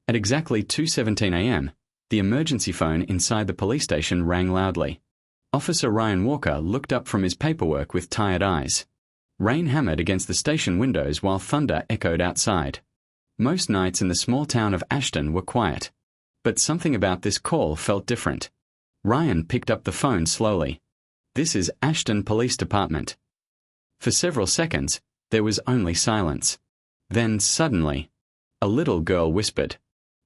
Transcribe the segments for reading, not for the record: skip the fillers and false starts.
At exactly 2:17 a.m., the emergency phone inside the police station rang loudly. Officer Ryan Walker looked up from his paperwork with tired eyes. Rain hammered against the station windows while thunder echoed outside. Most nights in the small town of Ashton were quiet. But something about this call felt different. Ryan picked up the phone slowly. "This is Ashton Police Department." For several seconds, there was only silence. Then, suddenly, a little girl whispered,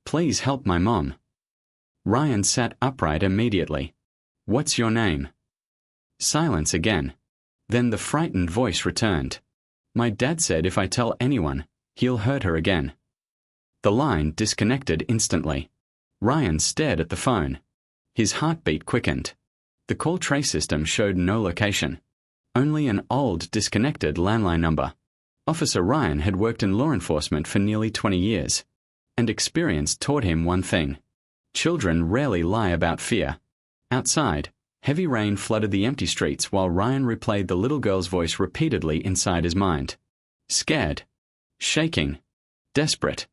"Please help my mom." Ryan sat upright immediately. "What's your name?" Silence again. Then the frightened voice returned. "My dad said if I tell anyone, he'll hurt her again." The line disconnected instantly. Ryan stared at the phone. His heartbeat quickened. The call trace system showed no location. Only an old, disconnected landline number. Officer Ryan had worked in law enforcement for nearly 20 years. And experience taught him one thing. Children rarely lie about fear. Outside, heavy rain flooded the empty streets while Ryan replayed the little girl's voice repeatedly inside his mind. Scared. Shaking. Desperate.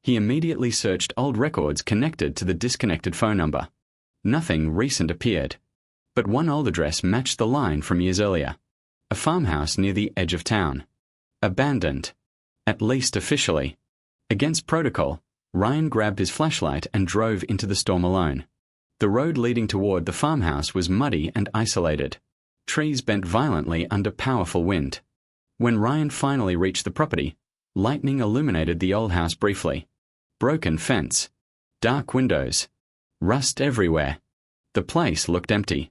He immediately searched old records connected to the disconnected phone number. Nothing recent appeared. But one old address matched the line from years earlier. A farmhouse near the edge of town. Abandoned. At least officially. Against protocol, Ryan grabbed his flashlight and drove into the storm alone. The road leading toward the farmhouse was muddy and isolated. Trees bent violently under powerful wind. When Ryan finally reached the property, lightning illuminated the old house briefly. Broken fence. Dark windows. Rust everywhere. The place looked empty.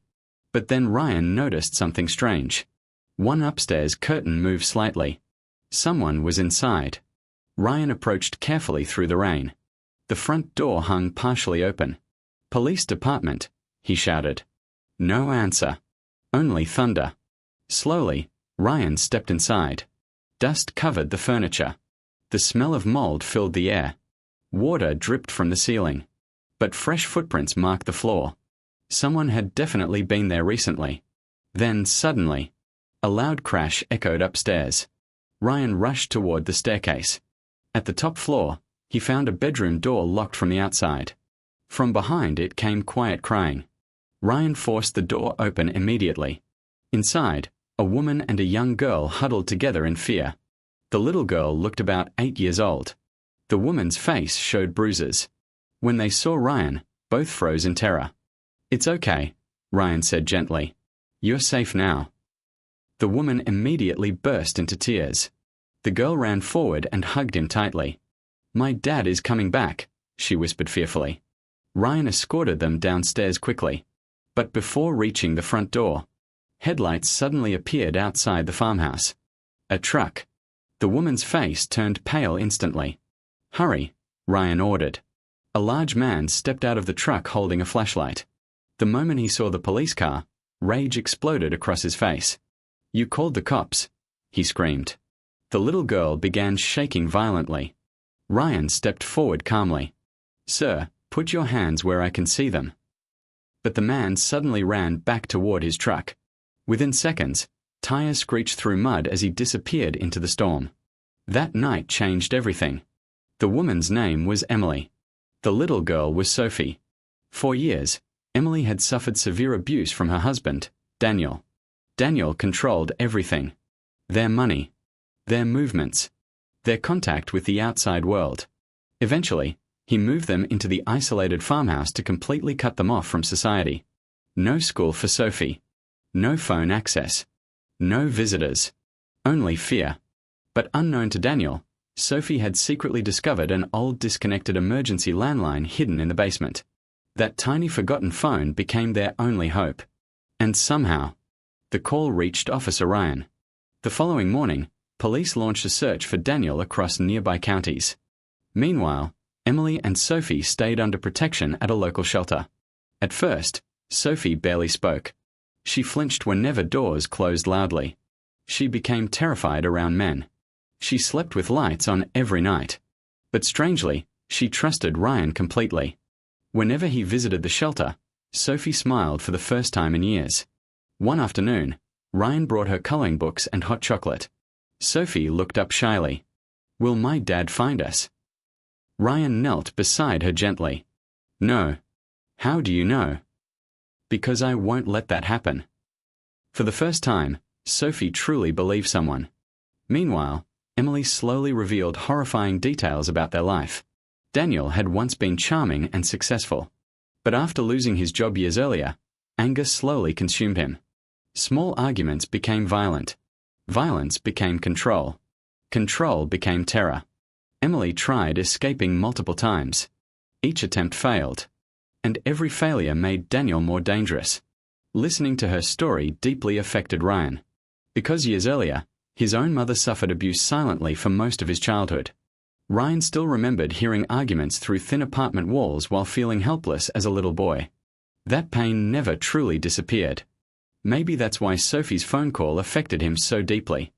But then Ryan noticed something strange. One upstairs curtain moved slightly. Someone was inside. Ryan approached carefully through the rain. The front door hung partially open. "Police department," he shouted. No answer. Only thunder. Slowly, Ryan stepped inside. Dust covered the furniture. The smell of mold filled the air. Water dripped from the ceiling. But fresh footprints marked the floor. Someone had definitely been there recently. Then, suddenly, a loud crash echoed upstairs. Ryan rushed toward the staircase. At the top floor, he found a bedroom door locked from the outside. From behind it came quiet crying. Ryan forced the door open immediately. Inside, a woman and a young girl huddled together in fear. The little girl looked about 8 years old. The woman's face showed bruises. When they saw Ryan, both froze in terror. "It's okay," Ryan said gently. "You're safe now." The woman immediately burst into tears. The girl ran forward and hugged him tightly. "My dad is coming back," she whispered fearfully. Ryan escorted them downstairs quickly. But before reaching the front door, headlights suddenly appeared outside the farmhouse. A truck. The woman's face turned pale instantly. "Hurry," Ryan ordered. A large man stepped out of the truck holding a flashlight. The moment he saw the police car, rage exploded across his face. "You called the cops," he screamed. The little girl began shaking violently. Ryan stepped forward calmly. "Sir, put your hands where I can see them." But the man suddenly ran back toward his truck. Within seconds, tires screeched through mud as he disappeared into the storm. That night changed everything. The woman's name was Emily. The little girl was Sophie. For years, Emily had suffered severe abuse from her husband, Daniel. Daniel controlled everything. Their money. Their movements. Their contact with the outside world. Eventually, he moved them into the isolated farmhouse to completely cut them off from society. No school for Sophie. No phone access. No visitors. Only fear. But unknown to Daniel, Sophie had secretly discovered an old disconnected emergency landline hidden in the basement. That tiny forgotten phone became their only hope. And somehow, the call reached Officer Ryan. The following morning, police launched a search for Daniel across nearby counties. Meanwhile, Emily and Sophie stayed under protection at a local shelter. At first, Sophie barely spoke. She flinched whenever doors closed loudly. She became terrified around men. She slept with lights on every night. But strangely, she trusted Ryan completely. Whenever he visited the shelter, Sophie smiled for the first time in years. One afternoon, Ryan brought her coloring books and hot chocolate. Sophie looked up shyly. "Will my dad find us?" Ryan knelt beside her gently. No. How do you know? Because I won't let that happen. For the first time, Sophie truly believed someone. Meanwhile, Emily slowly revealed horrifying details about their life. Daniel had once been charming and successful. But after losing his job years earlier, anger slowly consumed him. Small arguments became violent. Violence became control. Control became terror. Emily tried escaping multiple times. Each attempt failed. And every failure made Daniel more dangerous. Listening to her story deeply affected Ryan. Because years earlier, his own mother suffered abuse silently for most of his childhood. Ryan still remembered hearing arguments through thin apartment walls while feeling helpless as a little boy. That pain never truly disappeared. Maybe that's why Sophie's phone call affected him so deeply.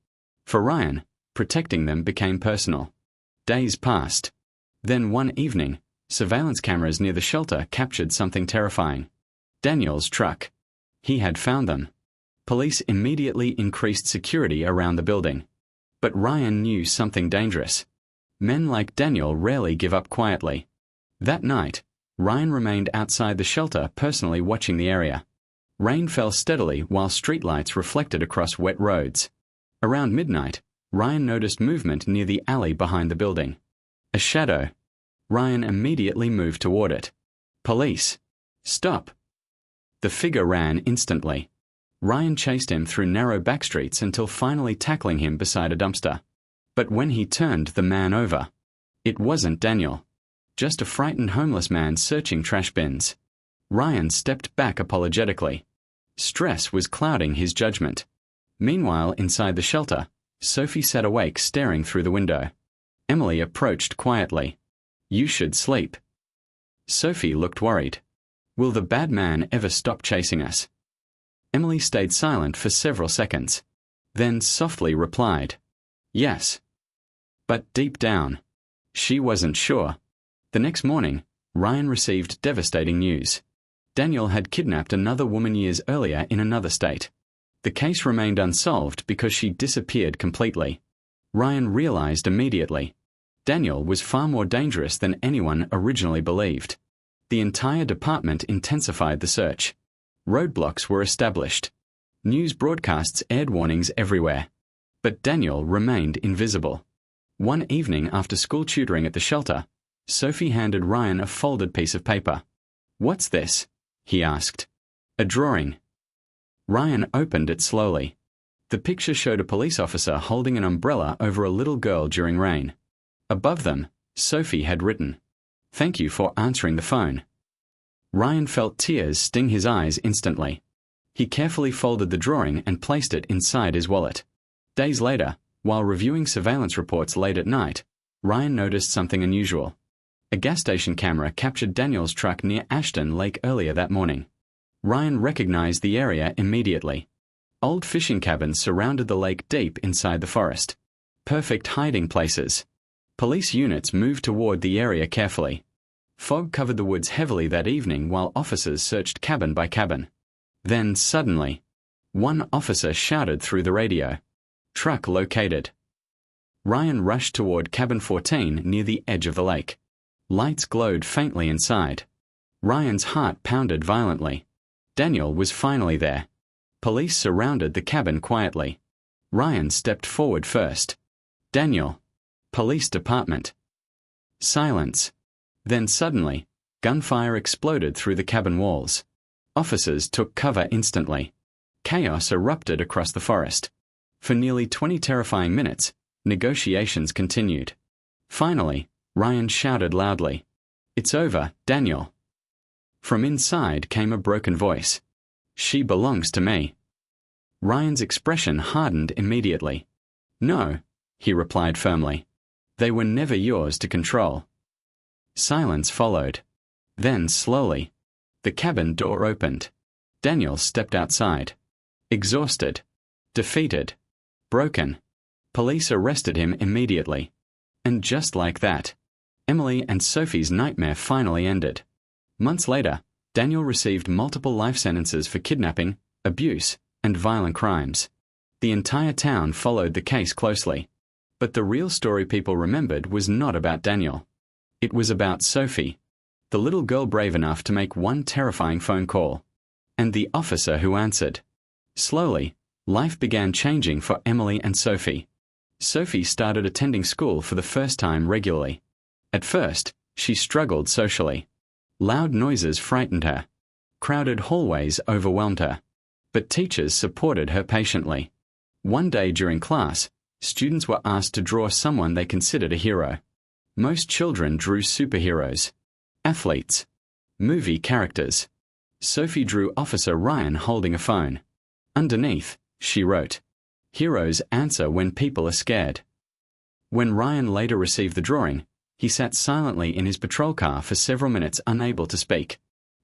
For Ryan, protecting them became personal. Days passed. Then one evening, surveillance cameras near the shelter captured something terrifying. Daniel's truck. He had found them. Police immediately increased security around the building. But Ryan knew something dangerous. Men like Daniel rarely give up quietly. That night, Ryan remained outside the shelter personally watching the area. Rain fell steadily while streetlights reflected across wet roads. Around midnight, Ryan noticed movement near the alley behind the building. A shadow. Ryan immediately moved toward it. Police. Stop. The figure ran instantly. Ryan chased him through narrow back streets until finally tackling him beside a dumpster. But when he turned the man over, it wasn't Daniel. Just a frightened homeless man searching trash bins. Ryan stepped back apologetically. Stress was clouding his judgment. Meanwhile, inside the shelter, Sophie sat awake staring through the window. Emily approached quietly. You should sleep. Sophie looked worried. Will the bad man ever stop chasing us? Emily stayed silent for several seconds. Then softly replied, yes. But deep down, she wasn't sure. The next morning, Ryan received devastating news. Daniel had kidnapped another woman years earlier in another state. The case remained unsolved because she disappeared completely. Ryan realized immediately. Daniel was far more dangerous than anyone originally believed. The entire department intensified the search. Roadblocks were established. News broadcasts aired warnings everywhere. But Daniel remained invisible. One evening after school tutoring at the shelter, Sophie handed Ryan a folded piece of paper. What's this? He asked. A drawing. Ryan opened it slowly. The picture showed a police officer holding an umbrella over a little girl during rain. Above them, Sophie had written, "Thank you for answering the phone." Ryan felt tears sting his eyes instantly. He carefully folded the drawing and placed it inside his wallet. Days later, while reviewing surveillance reports late at night, Ryan noticed something unusual. A gas station camera captured Daniel's truck near Ashton Lake earlier that morning. Ryan recognized the area immediately. Old fishing cabins surrounded the lake deep inside the forest. Perfect hiding places. Police units moved toward the area carefully. Fog covered the woods heavily that evening while officers searched cabin by cabin. Then suddenly, one officer shouted through the radio, "Truck located." Ryan rushed toward cabin 14 near the edge of the lake. Lights glowed faintly inside. Ryan's heart pounded violently. Daniel was finally there. Police surrounded the cabin quietly. Ryan stepped forward first. Daniel. Police department. Silence. Then suddenly, gunfire exploded through the cabin walls. Officers took cover instantly. Chaos erupted across the forest. For nearly 20 terrifying minutes, negotiations continued. Finally, Ryan shouted loudly, "It's over, Daniel." From inside came a broken voice. "She belongs to me." Ryan's expression hardened immediately. "No," he replied firmly. "They were never yours to control." Silence followed. Then, slowly, the cabin door opened. Daniel stepped outside. Exhausted, defeated, broken. Police arrested him immediately. And just like that, Emily and Sophie's nightmare finally ended. Months later, Daniel received multiple life sentences for kidnapping, abuse, and violent crimes. The entire town followed the case closely. But the real story people remembered was not about Daniel. It was about Sophie, the little girl brave enough to make one terrifying phone call, and the officer who answered. Slowly, life began changing for Emily and Sophie. Sophie started attending school for the first time regularly. At first, she struggled socially. Loud noises frightened her. Crowded hallways overwhelmed her. But teachers supported her patiently. One day during class, students were asked to draw someone they considered a hero. Most children drew superheroes, athletes, movie characters. Sophie drew Officer Ryan holding a phone. Underneath, she wrote, "Heroes answer when people are scared." When Ryan later received the drawing, he sat silently in his patrol car for several minutes, unable to speak.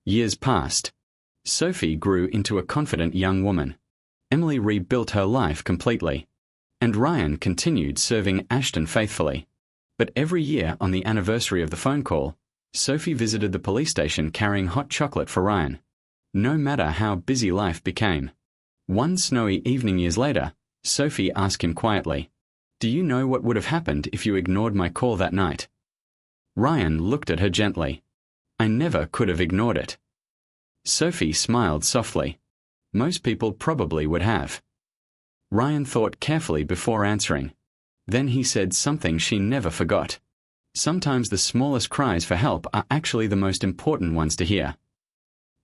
Years passed. Sophie grew into a confident young woman. Emily rebuilt her life completely. And Ryan continued serving Ashton faithfully. But every year on the anniversary of the phone call, Sophie visited the police station carrying hot chocolate for Ryan. No matter how busy life became. One snowy evening years later, Sophie asked him quietly, "Do you know what would have happened if you ignored my call that night?" Ryan looked at her gently. "I never could have ignored it." Sophie smiled softly. "Most people probably would have." Ryan thought carefully before answering. Then he said something she never forgot. Sometimes the smallest cries for help are actually the most important ones to hear.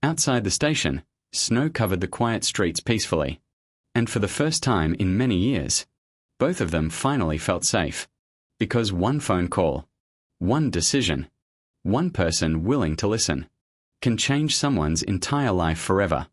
Outside the station, snow covered the quiet streets peacefully. And for the first time in many years, both of them finally felt safe. Because one phone call, one decision, one person willing to listen, can change someone's entire life forever.